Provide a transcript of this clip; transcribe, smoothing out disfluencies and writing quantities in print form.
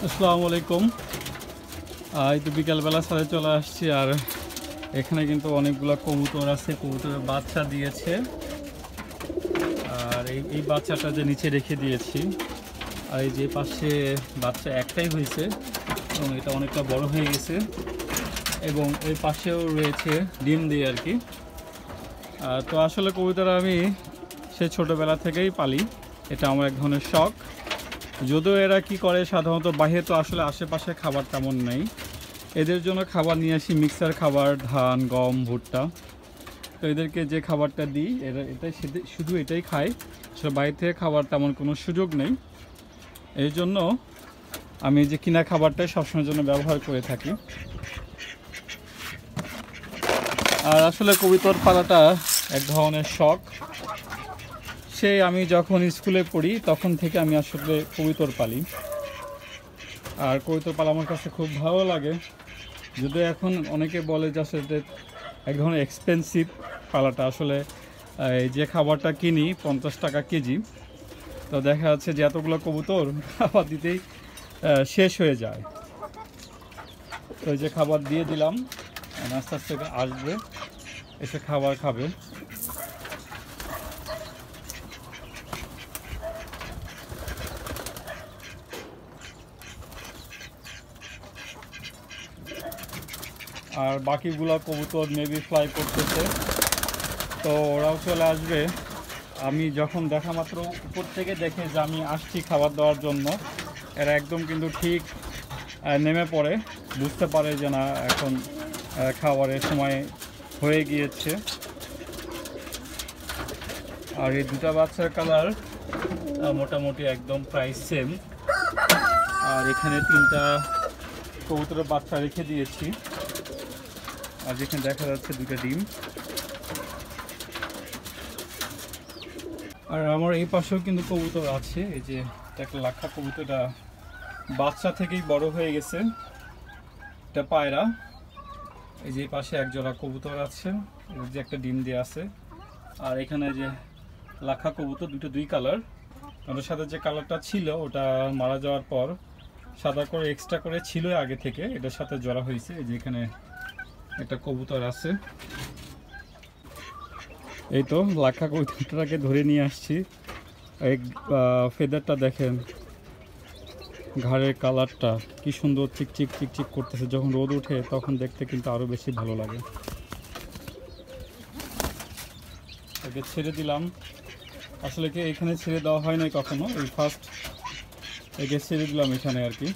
আসসালামু আলাইকুম। এই তো বিকালবেলা ছাদে চলে আসছি, আর এখানে কিন্তু অনেকগুলো কবুতর আছে, কবুতরের বাচ্চা দিয়েছে। আর এই বাচ্চাটা যে নিচে রেখে দিয়েছি, আর এই যে পাশে বাচ্চা একটাই হয়েছে এবং এটা অনেকটা বড় হয়ে গেছে, এবং এর পাশেও রয়েছে ডিম দিয়ে আর কি। তো আসলে কবুতর আমি সে ছোটোবেলা থেকেই পালি, এটা আমার এক ধরনের শখ। যদিও এরা কি করে, সাধারণত বাইরে তো আসলে আশেপাশে খাবার তেমন নেই, এদের জন্য খাবার নিয়ে আসি, মিক্সার খাবার, ধান, গম, ভুট্টা। তো এদেরকে যে খাবারটা দিই এটাই শুধু এটাই খায়, আসলে বাইরে থেকে খাবার তেমন কোনো সুযোগ নেই। এই জন্য আমি যে কিনা খাবারটাই সবসময়ের জন্য ব্যবহার করে থাকি। আর আসলে কবুতর পালাটা এক ধরনের শখ। সেই আমি যখন স্কুলে পড়ি তখন থেকে আমি আসলে কবুতর পালি, আর কবুতর পালা আমার কাছে খুব ভালো লাগে। যদিও এখন অনেকে বলে যে আসলে এক ধরনের এক্সপেন্সিভ পালাটা, আসলে এই যে খাবারটা কিনি 50 টাকা কেজি, তো দেখা যাচ্ছে যে এতগুলো কবুতর খাবার দিতেই শেষ হয়ে যায়। তো এই যে খাবার দিয়ে দিলাম, আস্তে আস্তে আসবে, এসে খাবার খাবে। আর বাকিগুলো কবুতর মেবি ফ্লাই করতেছে, তো ওরাও চলে আসবে। আমি যখন দেখা মাত্র উপর থেকে দেখে যে আমি আসছি খাবার দেওয়ার জন্য, এরা একদম কিন্তু ঠিক নেমে পড়ে, বুঝতে পারে যে না এখন খাবারের সময় হয়ে গিয়েছে। আর এই দুটা বাচ্চার কালার মোটামুটি একদম প্রায় সেম। আর এখানে 3টা কবুতরের বাচ্চা রেখে দিয়েছি, আর যেখানে দেখা যাচ্ছে 2টা ডিম। আর আমার এই পাশেও কিন্তু কবুতর আছে, এই যে একটা লাক্ষা কবুতরটা বাচ্চা থেকেই বড় হয়ে গেছে, এটা পায়রা। এই যে পাশে এক জোড়া কবুতর আছে, এর যে একটা ডিম দিয়ে আছে। আর এখানে যে লাক্ষা কবুতর, দুই কালার। ওটার সাথে যে কালারটা ছিল ওটা মারা যাওয়ার পর সাদা করে এক্সট্রা করে ছিল আগে থেকে, এটার সাথে জড়া হয়েছে। এই যে এখানে একটা কবুতর আছে, এই তো লাক্ষা কবুতরটাকে ধরে নিয়ে আসছি। এই ফেদারটা দেখেন, ঘাড়ের কালারটা কি সুন্দর চিকচিক চিকচিক করতেছে, যখন রোদ ওঠে তখন দেখতে কিন্তু আরো বেশি ভালো লাগে। একে ছেড়ে দিলাম, আসলে কি এখানে ছেড়ে দেওয়া হয় নাই কখনো, এই ফার্স্ট একে ছেড়ে দিলাম এখানে আর কি।